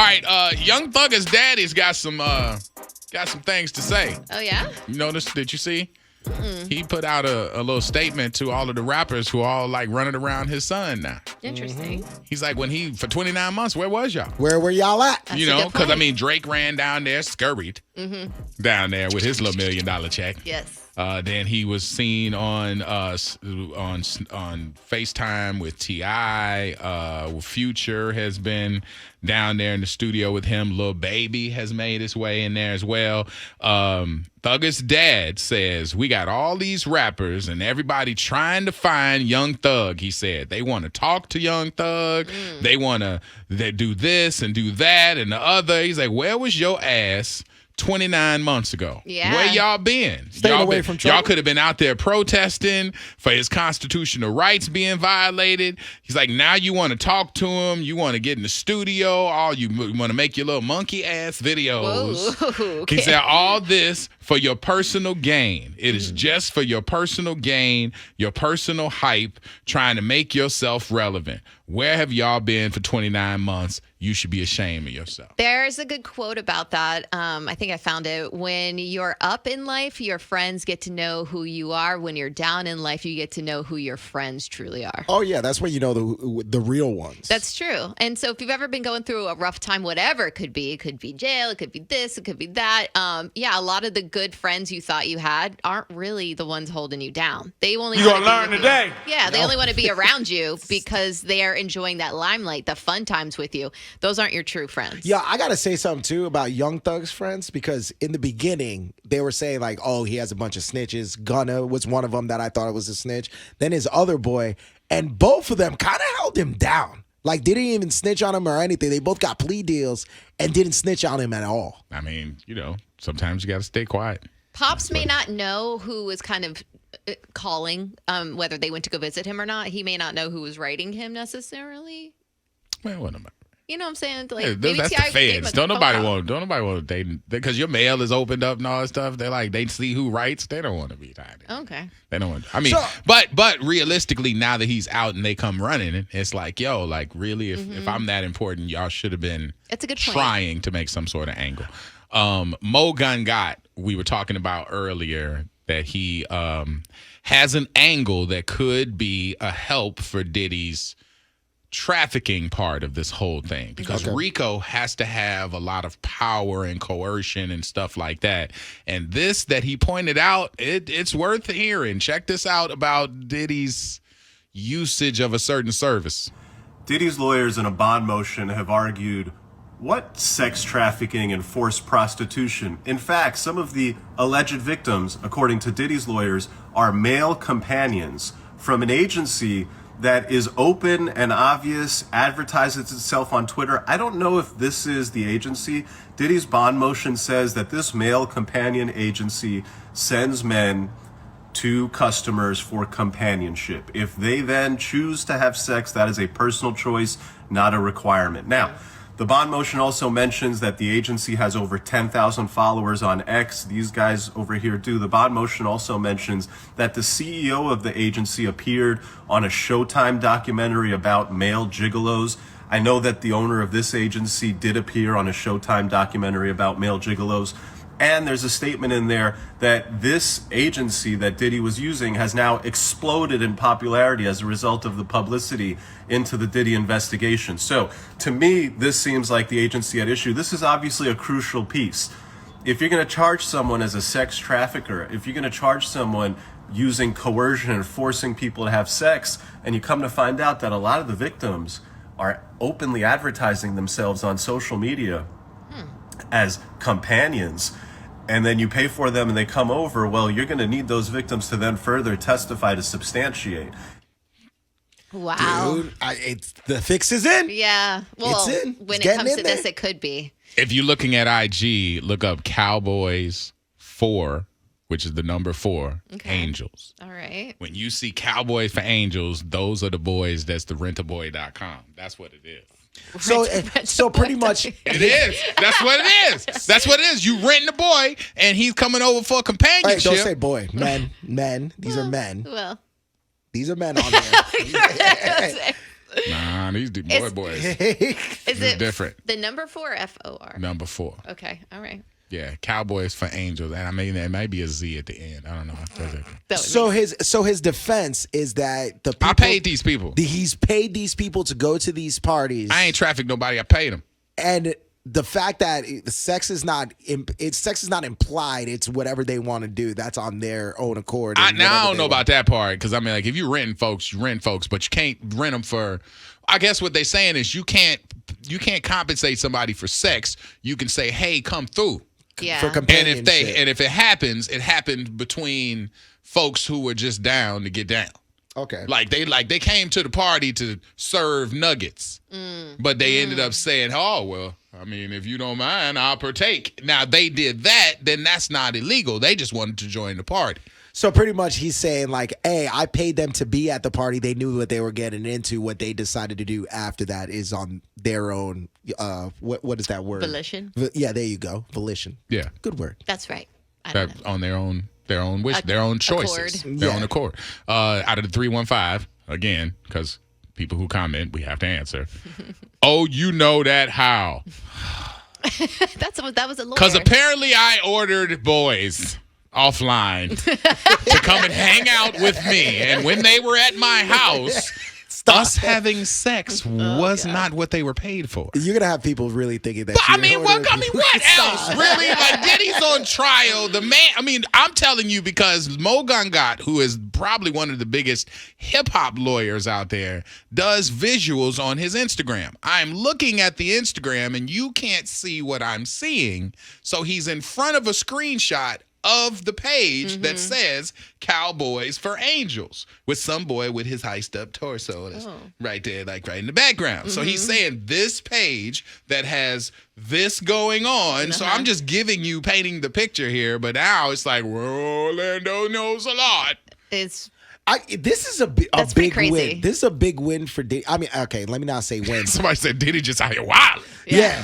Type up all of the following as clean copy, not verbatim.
right, Young Thugger's daddy's got some things to say. Oh, yeah? You notice? Did you see? He put out a little statement to all of the rappers who all like running around his son now. Interesting. He's like, for 29 months, where was y'all? Where were y'all at? That's You know, because I mean, Drake ran down there, scurried down there with his little $1 million check. Yes. Then he was seen on FaceTime with T.I. Future has been down there in the studio with him. Lil Baby has made his way in there as well. Thugger's dad says, we got all these rappers and everybody trying to find Young Thug, he said. They want to talk to Young Thug. They want to do this and do that and the other. He's like, where was your ass 29 months ago? Yeah. Where y'all been? Staying away from trouble. Y'all could have been out there protesting for his constitutional rights being violated. He's like, now you want to talk to him. You want to get in the studio. You want to make your little monkey ass videos. Whoa, okay. He said, all this for your personal gain. It is just for your personal gain, your personal hype, trying to make yourself relevant. Where have y'all been for 29 months? You should be ashamed of yourself. There's a good quote about that. I think I found it. When you're up in life, your friends get to know who you are. When you're down in life, you get to know who your friends truly are. Oh, yeah. That's when you know the real ones. That's true. And so if you've ever been going through a rough time, whatever it could be jail, it could be this, it could be that. Yeah, a lot of the good friends you thought you had aren't really the ones holding you down. They only You gonna learn today. Yeah, they only want to be around you because they are enjoying that limelight, the fun times with you. Those aren't your true friends. Yeah, I got to say something, too, about Young Thug's friends, because in the beginning, they were saying, like, oh, he has a bunch of snitches. Gunna was one of them that I thought was a snitch. Then his other boy, and both of them kind of held him down. Like, they didn't even snitch on him or anything. They both got plea deals and didn't snitch on him at all. I mean, you know, sometimes you got to stay quiet. Pops may not know who was kind of calling, whether they went to go visit him or not. He may not know who was writing him necessarily. Well, what am I? You know what I'm saying? Like, Yeah, maybe that's the T.I. gave him feds. a Don't nobody phone call. want to date because your mail is opened up and all that stuff. They're like, they see who writes. They don't want to be tied in. Okay. They don't want. I mean, but realistically, now that he's out and they come running, it's like, yo, like really, if I'm that important, y'all should have been. It's a good point. Trying to make some sort of angle. Mo Gun Got, we were talking about earlier that he has an angle that could be a help for Diddy's trafficking part of this whole thing, because Rico has to have a lot of power and coercion and stuff like that. And this that he pointed out, it's worth hearing. Check this out about Diddy's usage of a certain service. Diddy's lawyers in a bond motion have argued, what sex trafficking and forced prostitution? In fact, some of the alleged victims, according to Diddy's lawyers, are male companions from an agency that is open and obvious, advertises itself on Twitter. I don't know if this is the agency. Diddy's bond motion says that this male companion agency sends men to customers for companionship. If they then choose to have sex, that is a personal choice, not a requirement. Now, the bond motion also mentions that the agency has over 10,000 followers on X. These guys over here do. The bond motion also mentions that the CEO of the agency appeared on a Showtime documentary about male gigolos. I know that the owner of this agency did appear on a Showtime documentary about male gigolos. And there's a statement in there that this agency that Diddy was using has now exploded in popularity as a result of the publicity into the Diddy investigation. So to me, this seems like the agency at issue. This is obviously a crucial piece. If you're going to charge someone as a sex trafficker, if you're going to charge someone using coercion and forcing people to have sex, and you come to find out that a lot of the victims are openly advertising themselves on social media as companions, and then you pay for them and they come over, well, you're going to need those victims to then further testify to substantiate. Wow. Dude, the fix is in. Yeah. Well, it's in. When It's it comes getting to in this, there. it could be. If you're looking at IG, look up Cowboys 4, which is the number 4, Angels. All right. When you see Cowboys for Angels, those are the boys. That's the rentaboy.com. That's what it is. So pretty much It is. That's what it is. That's what it is. You renting the boy, and he's coming over for Hey, companionship. don't say boy. Men. These are men. Well. These are men on there. Nah, these boys. Is it different. The number 4 or FOR? Number 4. Okay, all right. Yeah, Cowboys for Angels, and I mean there may be a Z at the end. I don't know. So his defense is that the people, I paid these people. He's paid these people to go to these parties. I ain't trafficked nobody. I paid them. And the fact that sex is not implied. It's whatever they want to do. That's on their own accord. I don't know about that part because I mean, like if you renting folks, you rent folks, but you can't rent them for. I guess what they're saying is you can't compensate somebody for sex. You can say, hey, come through. Yeah. For companionship. And if it happens, it happened between folks who were just down to get down. Okay. Like they came to the party to serve nuggets, but they ended up saying, "Oh well, I mean, if you don't mind, I'll partake." Now they did that, then that's not illegal. They just wanted to join the party. So pretty much he's saying like, hey, I paid them to be at the party. They knew what they were getting into. What they decided to do after that is on their own. What is that word? Volition. Yeah, there you go. Volition. Yeah, good word. That's right. I don't know. on their own wish, their own choices, Accord. their own accord. Out of the 315, again, because people who comment, we have to answer. Oh, you know that how? That was a lawyer. Because apparently I ordered boys offline to come and hang out with me. And when they were at my house, us having sex was not what they were paid for. You're going to have people really thinking that. But I mean, what else? Really? Like, Diddy's on trial. The man, I mean, I'm telling you because Mo Gangat, who is probably one of the biggest hip-hop lawyers out there, does visuals on his Instagram. I'm looking at the Instagram, and you can't see what I'm seeing. So he's in front of a screenshot of the page that says Cowboys for Angels with some boy with his iced up torso that's right there, like right in the background. So he's saying this page that has this going on. So I'm just painting the picture here, but now it's like, well, Orlando knows a lot. This is a big win. This is a big win for Diddy. I mean, okay, let me not say win. Somebody said Diddy just out here wild. Yeah.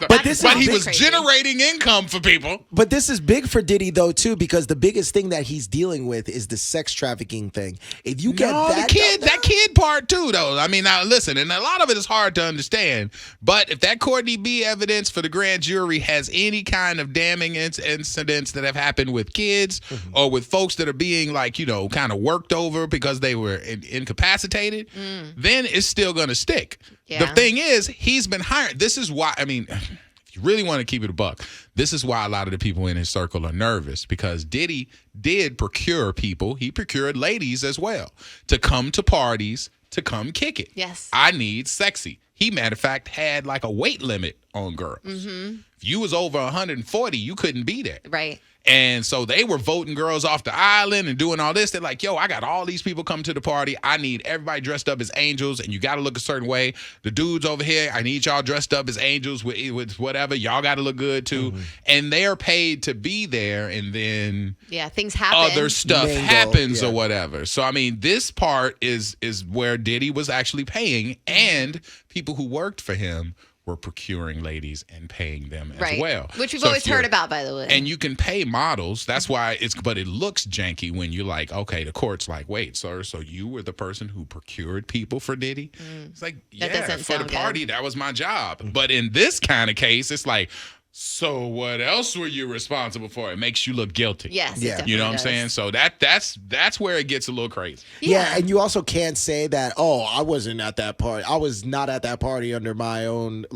But he was generating income for people. But this is big for Diddy though too, because the biggest thing that he's dealing with is the sex trafficking thing. If you get that kid part too, though. I mean, now listen, and a lot of it is hard to understand. But if that Courtney B evidence for the grand jury has any kind of damning incidents that have happened with kids or with folks that are being like, kind of worked over because they were incapacitated, then it's still going to stick. Yeah. The thing is, he's been hired. This is why, I mean, if you really want to keep it a buck, this is why a lot of the people in his circle are nervous because Diddy did procure people. He procured ladies as well to come to parties, to come kick it. Yes. I need sexy. He, matter of fact, had like a weight limit on girls. If you was over 140, you couldn't be there. Right. And so they were voting girls off the island and doing all this. They're like, yo, I got all these people come to the party. I need everybody dressed up as angels, and you got to look a certain way. The dudes over here, I need y'all dressed up as angels with whatever. Y'all got to look good, too. And they're paid to be there, and then things happen. Other stuff happens or whatever. So, I mean, this part is where Diddy was actually paying, and people who worked for him were procuring ladies and paying them as well. Which we've always heard about, by the way. And you can pay models. That's why but it looks janky when you're like, okay, the court's like, wait, sir, so you were the person who procured people for Diddy? It's like, yeah, for the party, that was my job. But in this kind of case, it's like, so what else were you responsible for? It makes you look guilty. Yes. Yeah. You know what I'm saying? So that's where it gets a little crazy. Yeah, and you also can't say that, I wasn't at that party. I was not at that party under my own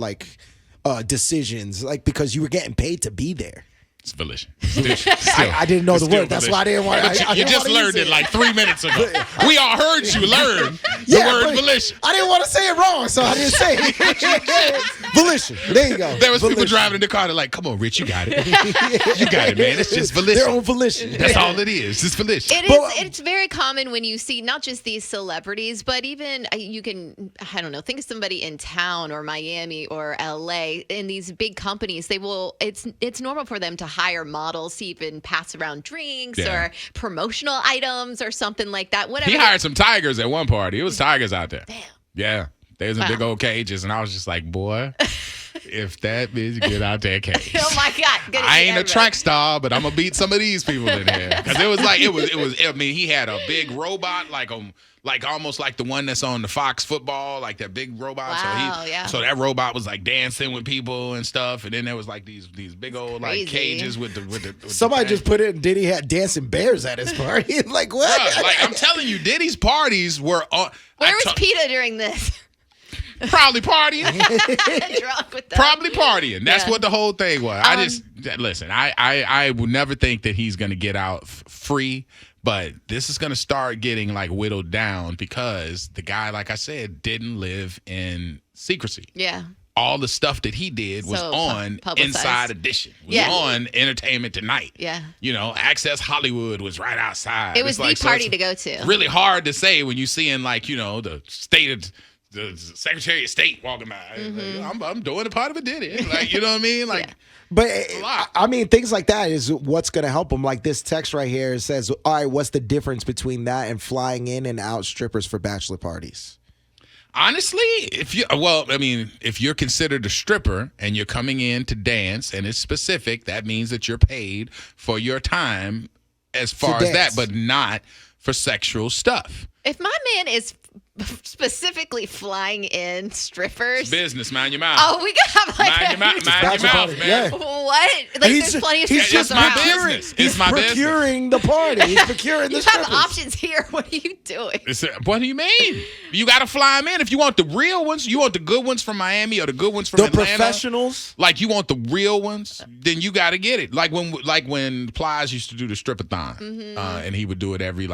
decisions, because you were getting paid to be there. It's volition. I didn't know the word. That's why I didn't want to. You just learned it like 3 minutes ago. We all heard you learn the word volition. I didn't want to say it wrong, so I didn't say it. Volition. There you go. There was people driving in the car. They're like, come on, Rich, you got it. You got it, man. It's just volition. Their own volition. That's all it is. It's volition. It's very common when you see not just these celebrities, but even you can, I don't know, think of somebody in town or Miami or LA in these big companies. It's normal for them to hire models to even pass around drinks or promotional items or something like that. Whatever. He hired some tigers at one party. It was tigers out there. Damn. Yeah. There's in big old cages, and I was just like, boy, if that bitch get out that cage. Oh my God. I ain't a track star, but I'm gonna beat some of these people in here. Because it was I mean, he had a big robot, like like almost like the one that's on the Fox football, like that big robot. Wow, yeah. So that robot was like dancing with people and stuff, and then there was like these big old Crazy. like cages with the Somebody the just put it. Diddy had dancing bears at his party. Like what? Bruh, like I'm telling you, Diddy's parties were on. Where was PETA during this? Probably partying. Drunk with them. Probably partying. That's Yeah. what the whole thing was. I just listen. I would never think that he's going to get out free, but this is going to start getting like whittled down because the guy, like I said, didn't live in secrecy. Yeah. All the stuff that he did was So on publicized. Inside Edition. Was Yeah. on Entertainment Tonight. Yeah. You know, Access Hollywood was right outside. It was It's the like, party to go to. Really hard to say when you seeing like, you know, the Secretary of State walking by. Mm-hmm. I'm doing a part of a Diddy. Like, you know what I mean? Like, Yeah. But lot. I mean, things like that is what's going to help them. Like this text right here says, "All right, what's the difference between that and flying in and out strippers for bachelor parties?" honestly, if you're considered a stripper and you're coming in to dance and it's specific, that means that you're paid for your time as far as that, dance. but not for sexual stuff. If my man is specifically flying in strippers. Business, mind your mouth. Oh, we got like Mind your mouth, bachelor party, man. yeah. What? Like He's there's plenty of he's strippers just my around. business. He's It's my business. procuring the party. He's procuring the You have strippers. options here. What are you doing? What do you mean? You got to fly them in. If you want the real ones, you want the good ones from Miami or the good ones from The Atlanta. professionals. Like you want the real ones, then you got to get it. Like when Plies used to do the strip-a-thon, and he would do it every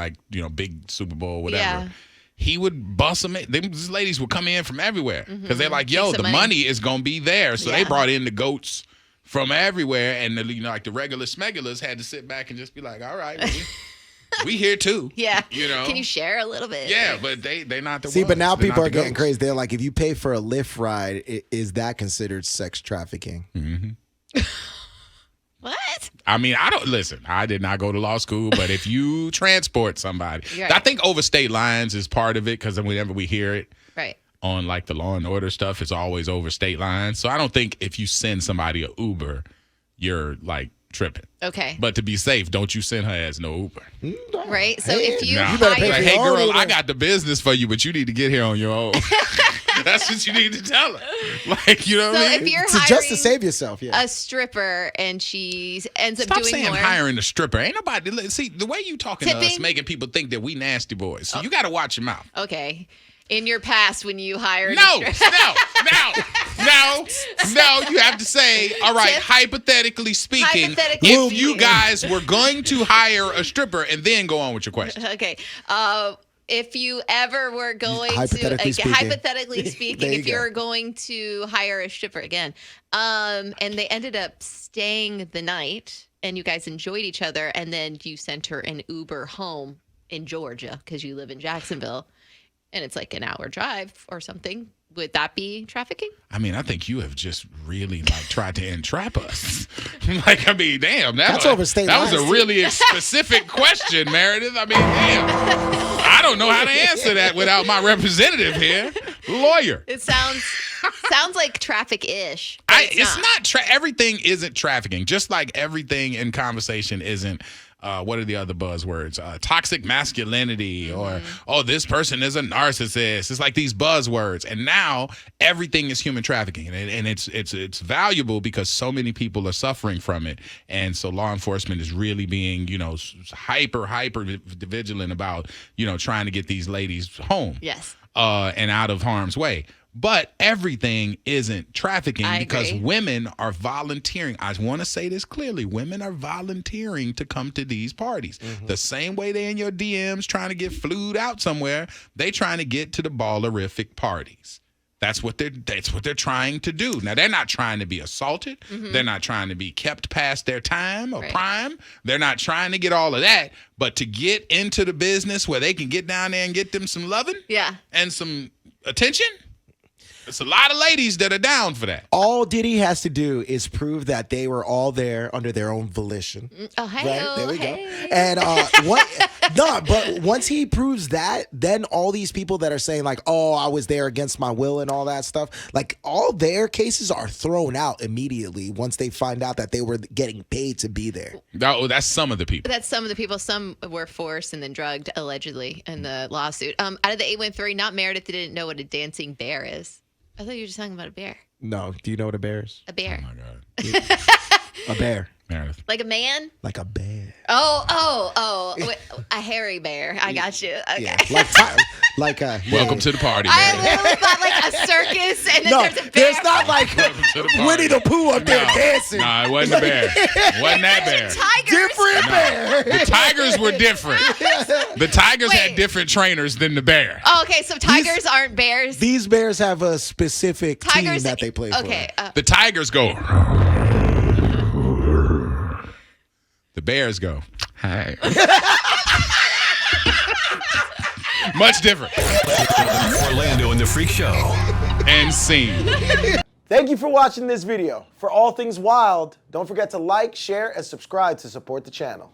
big Super Bowl, whatever. Yeah. He would bust them in. These ladies would come in from everywhere because they're like, yo, Take some the money. money is going to be there. So they Yeah. brought in the goats from everywhere. And like the regular smegulars had to sit back and just be like, all right, well, we here too. Yeah. You know? Can you share a little bit? Yeah, but they not the See, ones. but now They're people not are the getting goats. crazy. They're like, if you pay for a Lyft ride, is that considered sex trafficking? What? I mean, I did not go to law school, but if you transport somebody, You're right. I think over state lines is part of it because whenever we hear it Right. on like the Law and Order stuff, it's always over state lines. So I don't think if you send somebody a Uber, you're like tripping. Okay. But to be safe, don't you send her as no Uber. Right. So Hey, if you Nah. You better pay hire, for Like, hey your own girl, Uber. I got the business for you, but you need to get here on your own. That's what you need to tell her. Like, you know what so I mean? if you're To hiring just to save yourself, yeah. a stripper and she ends up Stop doing saying more. hiring a stripper. Ain't nobody. See, the way you talking to us Tipping? making people think that we nasty boys. So you got to watch your mouth. Okay. In your past, when you hired No, a stripper. no. You have to say, all right, Tip? hypothetically speaking, Hypothetically if you speaking. guys were going to hire a stripper and then go on with your question. Okay. If you ever were going Hypothetically to, speaking. hypothetically There speaking, you if go. you're going to hire a stripper again, and they ended up staying the night and you guys enjoyed each other, and then you sent her an Uber home in Georgia because you live in Jacksonville, and it's like an hour drive or something, would that be trafficking? I mean, I think you have just really like tried to entrap us. Like, I mean, damn, That's over state that was lines, a too. really specific question, Meredith. I mean, damn. I don't know how to answer that without my representative here, lawyer. It sounds like traffic-ish. But It's not everything isn't trafficking. Just like everything in conversation isn't. What are the other buzzwords? Toxic masculinity, or this person is a narcissist. It's like these buzzwords, and now everything is human trafficking, and it's valuable because so many people are suffering from it, and so law enforcement is really being hyper vigilant about trying to get these ladies home, Yes. and out of harm's way. But everything isn't trafficking I because agree. women are volunteering. I want to say this clearly. Women are volunteering to come to these parties. The same way they in your DMs trying to get flued out somewhere, they trying to get to the ballerific parties. That's what they're trying to do. Now, they're not trying to be assaulted. They're not trying to be kept past their time or Right. prime. They're not trying to get all of that. But to get into the business where they can get down there and get them some loving Yeah. and some attention, it's a lot of ladies that are down for that. All Diddy has to do is prove that they were all there under their own volition. Oh, hey. Right, there we hey. go. And what No, but once he proves that, then all these people that are saying like, "Oh, I was there against my will" and all that stuff, like all their cases are thrown out immediately once they find out that they were getting paid to be there. That's some of the people. That's some of the people. Some were forced and then drugged, allegedly, in the lawsuit. Out of the 813, not Meredith didn't know what a dancing bear is. I thought you were just talking about a bear. No, do you know what a bear is? A bear. Oh my God. A bear. Meredith. Like a man? Like a bear. Oh. Wait, a hairy bear. I got you. Okay. Yeah. Like a Welcome to the party, I Meredith. literally thought like a circus and then No, there's a bear. there's not like Welcome to the party. Winnie the Pooh up there dancing. Nah, it wasn't a bear. Wasn't that bear. Tigers. Different bear. The tigers were different. The tigers had Wait. different trainers than the bear. Oh, okay, so tigers aren't bears. These bears have a specific team Tigers that they play for. Okay. The tigers go. The bears go. Hi. Much different. Orlando and the Freak Show. And scene. Thank you for watching this video. For all things wild, don't forget to like, share, and subscribe to support the channel.